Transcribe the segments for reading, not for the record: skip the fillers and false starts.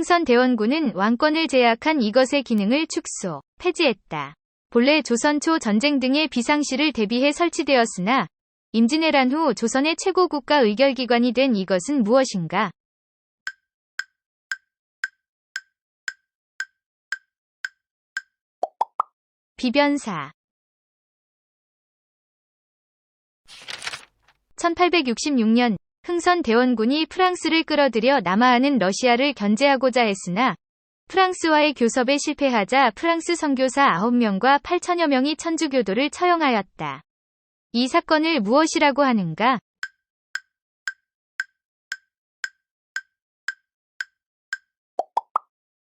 흥선대원군은 왕권을 제약한 이것의 기능을 축소, 폐지했다. 본래 조선 초 전쟁 등의 비상시를 대비해 설치되었으나 임진왜란 후 조선의 최고 국가 의결기관이 된 이것은 무엇인가? 비변사. 1866년 흥선대원군이 프랑스를 끌어들여 남하하는 러시아를 견제하고자 했으나 프랑스와의 교섭에 실패하자 프랑스 선교사 9명과 8천여 명이 천주교도를 처형하였다. 이 사건을 무엇이라고 하는가?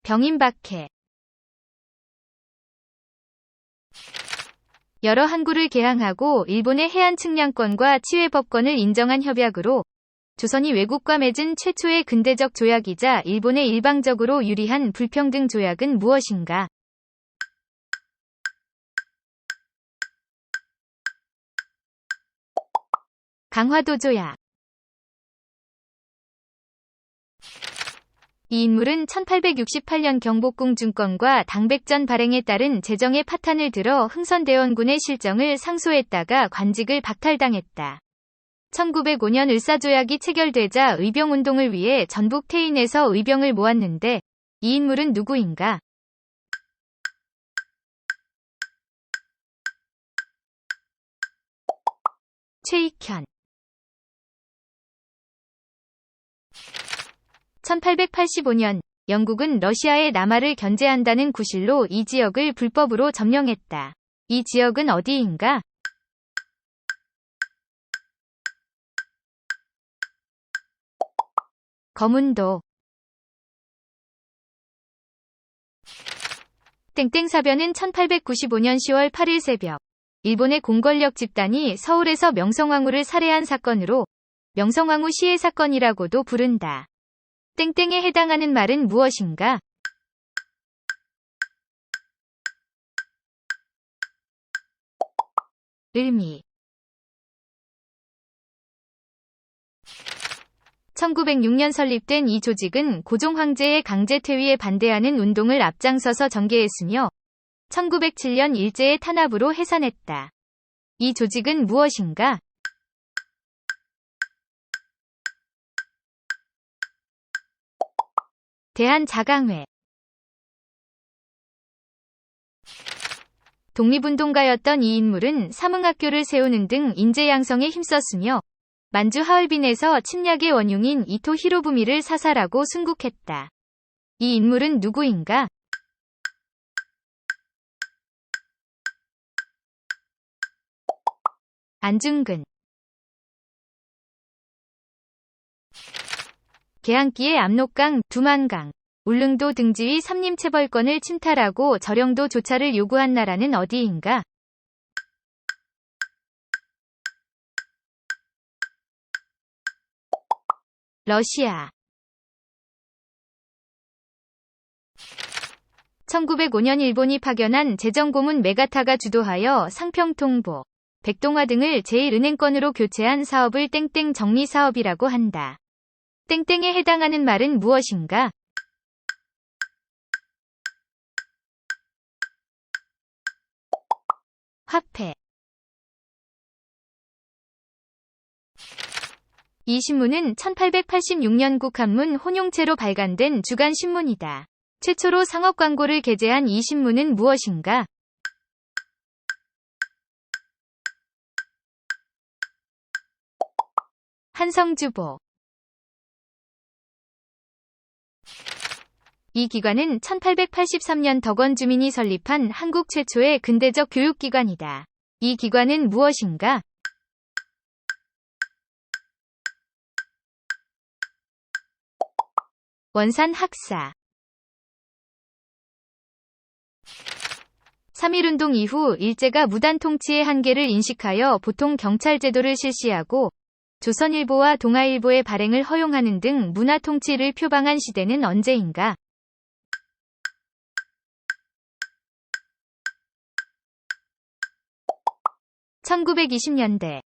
병인박해. 여러 항구를 개항하고 일본의 해안 측량권과 치외법권을 인정한 협약으로 조선이 외국과 맺은 최초의 근대적 조약이자 일본에 일방적으로 유리한 불평등 조약은 무엇인가? 강화도 조약. 이 인물은 1868년 경복궁 중건과 당백전 발행에 따른 재정의 파탄을 들어 흥선대원군의 실정을 상소했다가 관직을 박탈당했다. 1905년 을사조약이 체결되자 의병운동을 위해 전북 태인에서 의병을 모았는데 이 인물은 누구인가? 최익현. 1885년 영국은 러시아의 남하를 견제한다는 구실로 이 지역을 불법으로 점령했다. 이 지역은 어디인가? 거문도. 땡땡사변은 1895년 10월 8일 새벽 일본의 공권력 집단이 서울에서 명성황후를 살해한 사건으로 명성황후 시해 사건이라고도 부른다. 땡땡에 해당하는 말은 무엇인가? 을미. 1906년 설립된 이 조직은 고종 황제의 강제 퇴위에 반대하는 운동을 앞장서서 전개했으며 1907년 일제의 탄압으로 해산했다. 이 조직은 무엇인가? 대한자강회. 독립운동가였던 이 인물은 삼흥학교를 세우는 등 인재 양성에 힘썼으며 만주 하얼빈에서 침략의 원흉인 이토 히로부미를 사살하고 순국했다. 이 인물은 누구인가? 안중근. 개항기의 압록강, 두만강, 울릉도 등지의 삼림체벌권을 침탈하고 저령도 조차를 요구한 나라는 어디인가? 러시아. 1905년 일본이 파견한 제정고문 메가타가 주도하여 상평통보, 백동화 등을 제1은행권으로 교체한 사업을 땡땡 정리사업이라고 한다. 땡땡에 해당하는 말은 무엇인가? 화폐. 이 신문은 1886년 국한문 혼용체로 발간된 주간 신문이다. 최초로 상업 광고를 게재한 이 신문은 무엇인가? 한성주보. 이 기관은 1883년 덕원 주민이 설립한 한국 최초의 근대적 교육기관이다. 이 기관은 무엇인가? 원산학사. 3.1운동 이후 일제가 무단 통치의 한계를 인식하여 보통 경찰 제도를 실시하고 조선일보와 동아일보의 발행을 허용하는 등 문화 통치를 표방한 시대는 언제인가? 1920년대.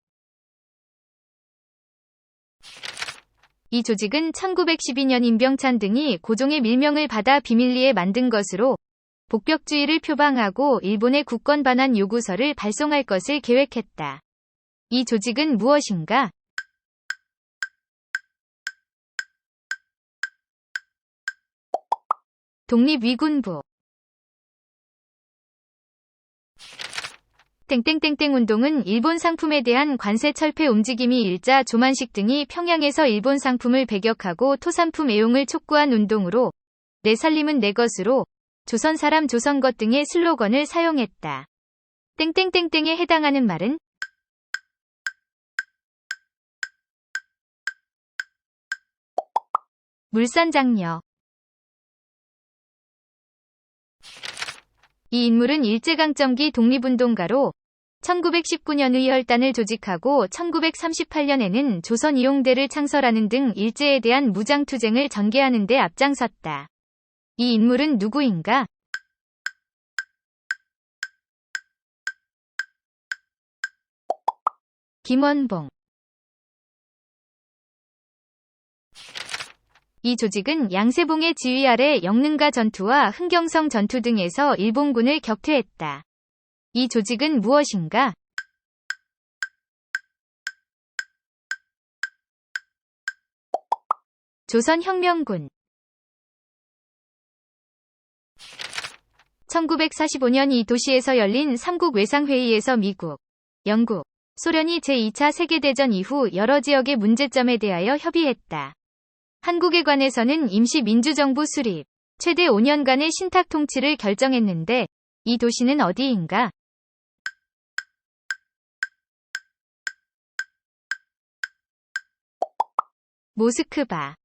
이 조직은 1912년 임병찬 등이 고종의 밀명을 받아 비밀리에 만든 것으로 복벽주의를 표방하고 일본의 국권 반환 요구서를 발송할 것을 계획했다. 이 조직은 무엇인가? 독립위군부. 땡땡땡땡 운동은 일본 상품에 대한 관세 철폐 움직임이 일자 조만식 등이 평양에서 일본 상품을 배격하고 토산품 애용을 촉구한 운동으로 내 살림은 내 것으로 조선 사람 조선 것 등의 슬로건을 사용했다. 땡땡땡땡에 해당하는 말은? 물산장려. 이 인물은 일제강점기 독립운동가로 1919년의 혈단을 조직하고 1938년에는 조선이용대를 창설하는 등 일제에 대한 무장투쟁을 전개하는 데 앞장섰다. 이 인물은 누구인가? 김원봉. 이 조직은 양세봉의 지휘 아래 영능가 전투와 흥경성 전투 등에서 일본군을 격퇴했다. 이 조직은 무엇인가? 조선혁명군. 1945년 이 도시에서 열린 삼국 외상회의에서 미국, 영국, 소련이 제2차 세계대전 이후 여러 지역의 문제점에 대하여 협의했다. 한국에 관해서는 임시 민주정부 수립, 최대 5년간의 신탁 통치를 결정했는데 이 도시는 어디인가? 모스크바.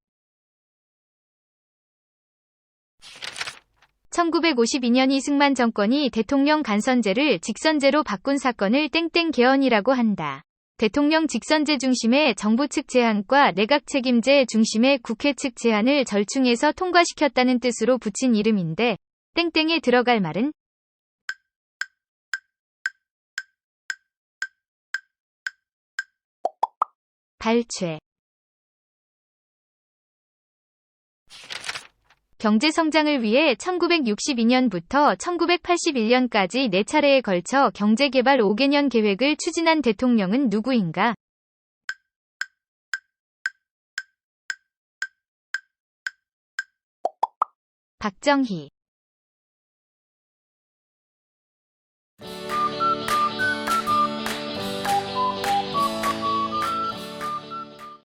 1952년 이승만 정권이 대통령 간선제를 직선제로 바꾼 사건을 땡땡 개헌이라고 한다. 대통령 직선제 중심의 정부 측 제안과 내각 책임제 중심의 국회 측 제안을 절충해서 통과시켰다는 뜻으로 붙인 이름인데 땡땡에 들어갈 말은? 발췌. 경제성장을 위해 1962년부터 1981년까지 4차례에 걸쳐 경제개발 5개년 계획을 추진한 대통령은 누구인가? 박정희.